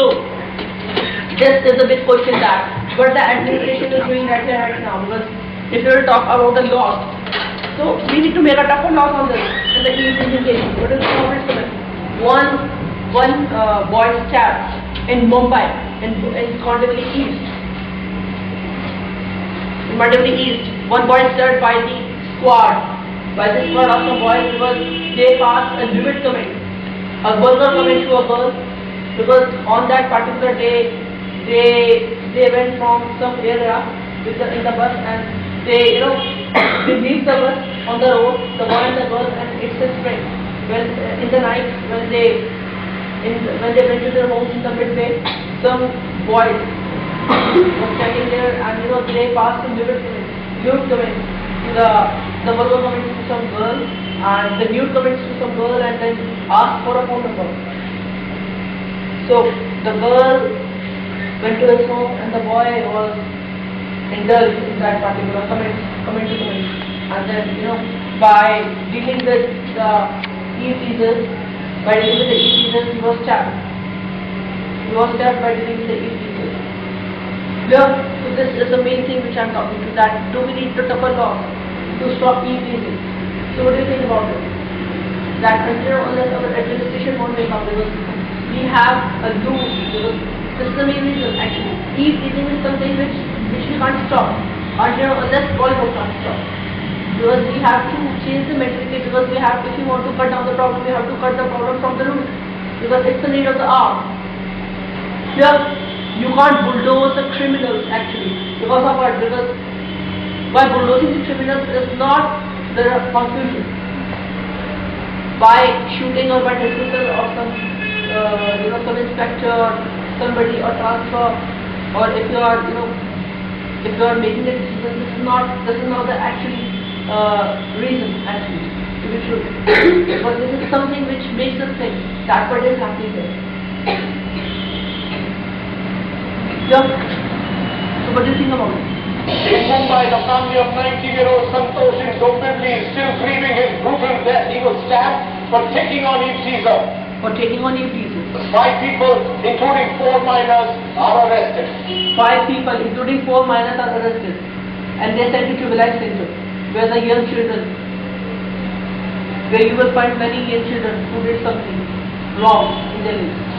So, this is a big question that what the administration is doing right now, because if you will talk about the laws, so we need to make a tougher laws on this in the East Indian case. What is the problem? One boy stabbed in Mumbai, in Mandavali East. In Mandavali East, one boy stabbed by the squad of some boys because they passed a vivid comment, a vulgar comment to a girl, because on that particular day they went from some area in the bus, and they they leave the bus on the road, the boy and the girl, and it's his friend. When in the night when they went to their homes in the midway, some boys were standing there, and they passed some nude comments to the vulgar comments to some girl, and the nude comments to some girl, and then asked for a phone number. So the girl went to his home, and the boy was indulged in that particular comment, and then by dealing with the e-teasers, he was stabbed. He was stabbed by dealing with the e-teasers. So this is the main thing which I am talking to, that do we need to tougher laws to stop e-teasing? So what do you think about it? That until unless our administration won't make up, because we have a do, because this is the main reason actually. E-teasing is something which we can't stop until unless Bollywood can't stop. Because we have to change the mentality, because we have, if you want to cut down the problem, we have to cut the problem from the root, because it's the need of the hour. Here, you can't bulldoze the criminals actually, because of what? Because by bulldozing the criminals is not the confusion. By shooting or by dismissal of some some inspector, somebody, or transfer, or if you are making a decision, this is not the actually reason actually to be true. But this is something which makes us think that what is happening there. Yeah. So what do you think about it? In Mumbai, the family of 19-year-old Santosh in Dombivli is still grieving his brutal death. He was stabbed for taking on e-teaser. For taking on e-teaser. 5 people, including 4 minors, are arrested. 5 people, including 4 minors, are arrested, and they sent to juvenile center, where the young children, where you will find many young children who did something wrong in their lives.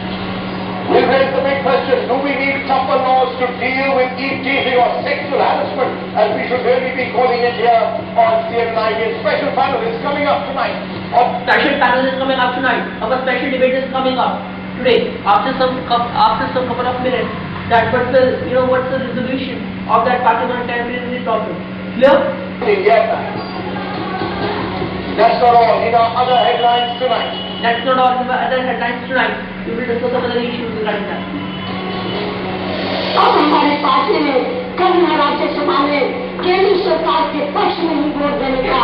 We raise the big question, do we need tougher laws to deal with e-teasing or sexual harassment, as we should really be calling it here on CM9? Special panel is coming up tonight. Our special panel is coming up tonight. Our special debate is coming up today, after some couple of minutes, that what's the resolution of that particular terrorism problem. Clear? Yes. That's not all. In our other headlines tonight. That's not all. In our other headlines tonight, we will discuss some other issues regarding that. अब हमारे party ने कल राज्य सभा में केंद्र सरकार के पक्ष में ही वोट देने का.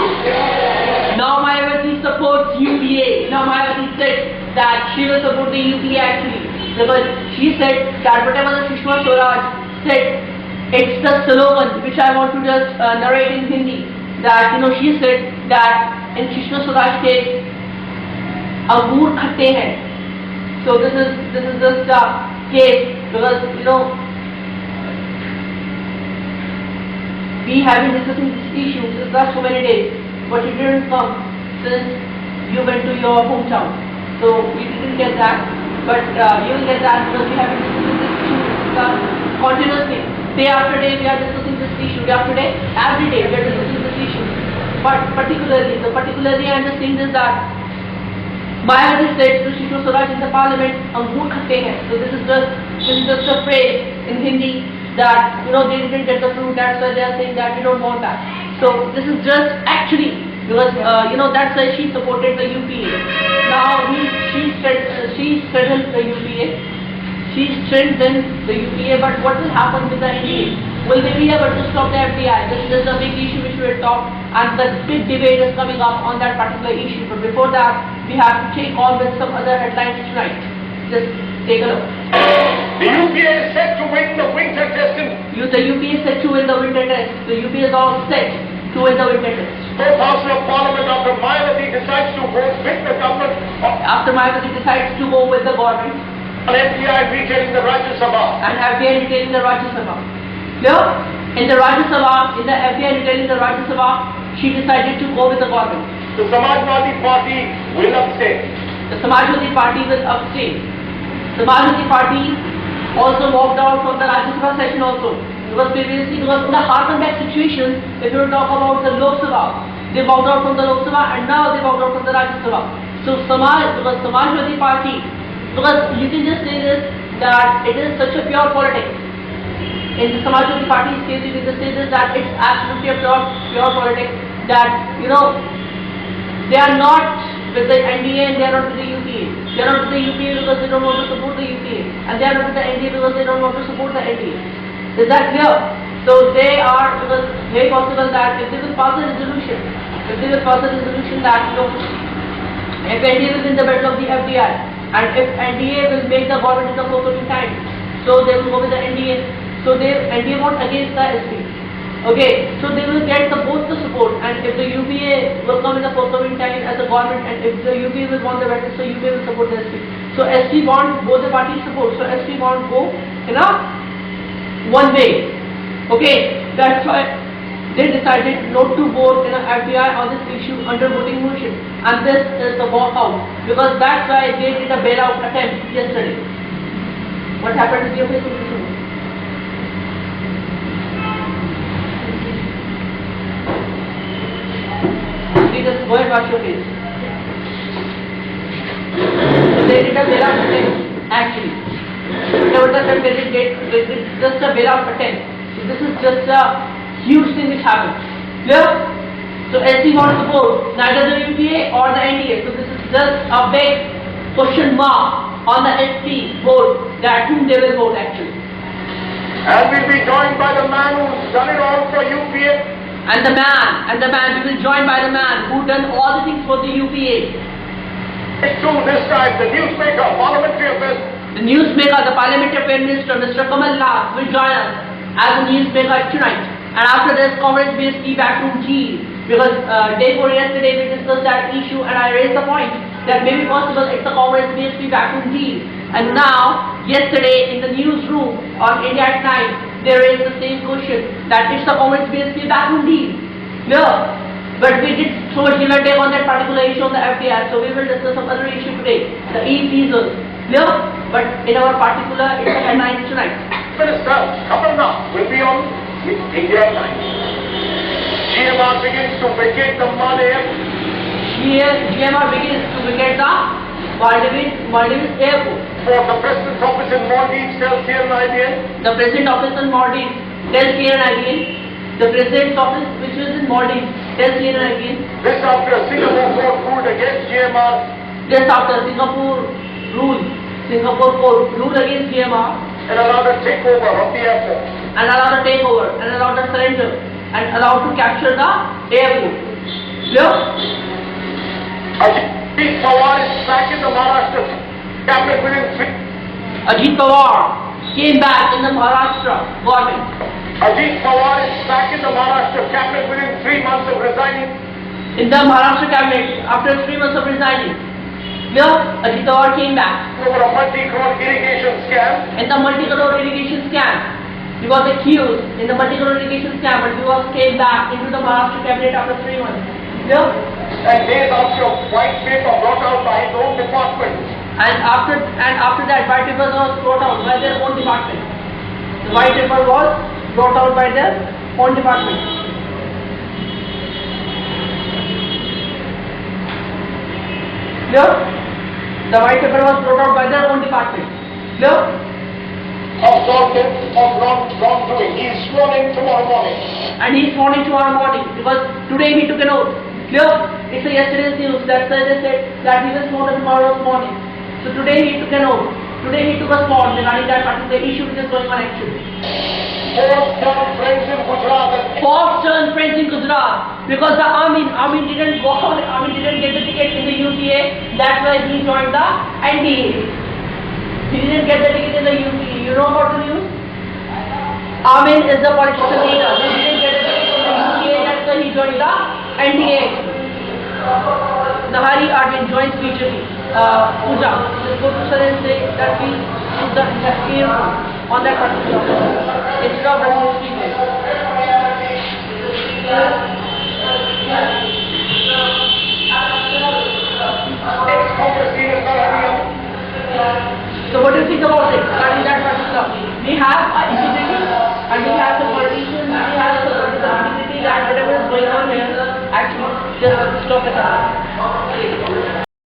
Now Mayawati supports UPA. Now Mayawati said that she will support the UPA actually, because she said that whatever the Sushma Swaraj said, it's the slogan which I want to just narrate in Hindi. That she said that in Sushma Swaraj case, angoor khatte hain. So this is just a case, because we have been discussing this issue since last so many days, but it didn't come since you went to your hometown. So we didn't get that, but you will get that, because we have been discussing this issue continuously. Day after day we are discussing this issue. Day after day, every day we are discussing this issue. But particularly I am just saying this, that Mayawati said to Sushma Swaraj in the parliament, angoor khatte hain. So this is just a phrase in Hindi that they didn't get the fruit, that's why they are saying that we don't want that. So this is just actually because that's why she supported the UPA. Now she strengthened the UPA. She strengthened the UPA, but what will happen with the NDA? Will they be able to stop the FDI? This is a big issue which we will talk, and the big debate is coming up on that particular issue. But before that, we have to take on with some other headlines tonight. Just take a look. The UPA is set to win the winter test. The UPA is set to win the winter test. The UPA is all set to win the winter test. Both Houses of Parliament, after Mayawati decides to go with the government. After Mayawati decides to go with the government. An FDI retailing the Rajya Sabha. and FDI retaining the Rajya Sabha. Clear? In the Rajya Sabha, in the FDI retaining the Rajya Sabha, she decided to go with the government. The Samajwadi Party will abstain. The Samajwadi Party will abstain. The Samajwadi Party also walked out from the Rajya Sabha session also. Because previously, because in the hark and back situation, if you talk about the Lok Sabha, they walked out from the Lok Sabha and now they walked out from the Rajya Sabha. So because Samajwadi Party, because you can just say this, that it is such a pure politics. In the Samajwadi Party's case, you can just say this, that it's absolutely a pure politics, that, you know, they are not with the NDA and they are not with the UPA. They are not with the UPA because they don't want to support the UPA. And they are not with the NDA because they don't want to support the NDA. Is that clear? So they are, because it's very possible that if they will pass a resolution, that, you know, if NDA is in the middle of the FDI, and if NDA will make the government in the forthcoming time, so they will go with the NDA. So NDA won't against the SP. Okay, so they will get both the support, and if the UPA will come in the forthcoming time as a government, and if the UPA will want the better, so UPA will support the SP. So SP want both the parties support, so SP want go, you know, one way. Okay, that's why they decided not to vote in an FDI on this issue under voting motion, and this is the walkout, because that's why they did a bailout attempt yesterday. What happened with your face? Just go and wash your face. So they did a bailout attempt actually. Whatever the attempt they did just a bailout attempt. So this is just a huge thing which happened. Clear? So SC wants to vote neither the UPA or the NDA. So this is just a big question mark on the SC vote, that whom they will vote actually. And we'll be joined by the man who's done it all for UPA. And the man, we will join by the man who done all the things for the UPA. This time, the newsmaker, parliamentary affairs. The newsmaker, the parliamentary affairs minister, Mr. Kamal Nath, will join us as a newsmaker tonight. And after this, Congress BSP back to G. Because day before yesterday we discussed that issue, and I raised the point that maybe possible it's the Congress BSP back to G. And now, yesterday in the newsroom on India at Night, they raised the same question, that it's the Congress BSP back to D. Clear? But we did so much give and take on that particular issue of the FDI, so we will discuss some other issue today, the e-visas. Clear? But in our particular, it's the headlines tonight. Minister Kamal Nath will be on India at Night. GMR begins to vacate the Maldives. GMR begins to vacate the Maldives airport. For the President's office in Maldives tells CNIBN. The President's office in Maldives tells CNIBN. The President's office which is in Maldives tells CNIBN. This after Singapore court ruled against GMR. This after Singapore court ruled against GMR. And allowed a takeover of the airport. And allowed a takeover, and allowed a surrender, and allowed to capture the airport. Clear? Ajit Pawar is back in the Maharashtra cabinet within 3. Ajit Pawar came back in the Maharashtra government. Ajit Pawar is back in the Maharashtra cabinet within 3 months of resigning. In the Maharashtra cabinet, after 3 months of resigning, clear? Ajit Pawar came back. Over a multi-crore irrigation scam. In the multi-crore irrigation scam. He was accused in the multi-crore irrigation scam, but he was came back into the Maharashtra cabinet after 3 months. Clear? And days after a white paper brought out by his own department. And after that, white paper was brought out by their own department. The white paper was brought out by their own department. Clear? The white paper was brought out by their own department. Clear? Of wrongdoing. He is sworn in tomorrow morning. And he is sworn in tomorrow morning because today he took an oath. Clear? It's a yesterday's news that they said that he was sworn in tomorrow morning. So today he took an oath. Today he took a sworn regarding that particular issue which is going on actually. Fourth-term friends in Gujarat. Fourth-term friends in Gujarat. Because the Amin didn't go on, Amin didn't get the ticket in the UPA. That's why he joined the NDA. He didn't get the ticket in the UPA. You know about the news? Amin is the political leader. He didn't get the ticket in the UPA. That's why he joined the NDA. Nahari Arvind joins BJP. puja. Just go to Sir and say that we put the earphone on that particular person instead of running his treatment. So what do you think about it? Regarding that particular, we have a integrity and we have the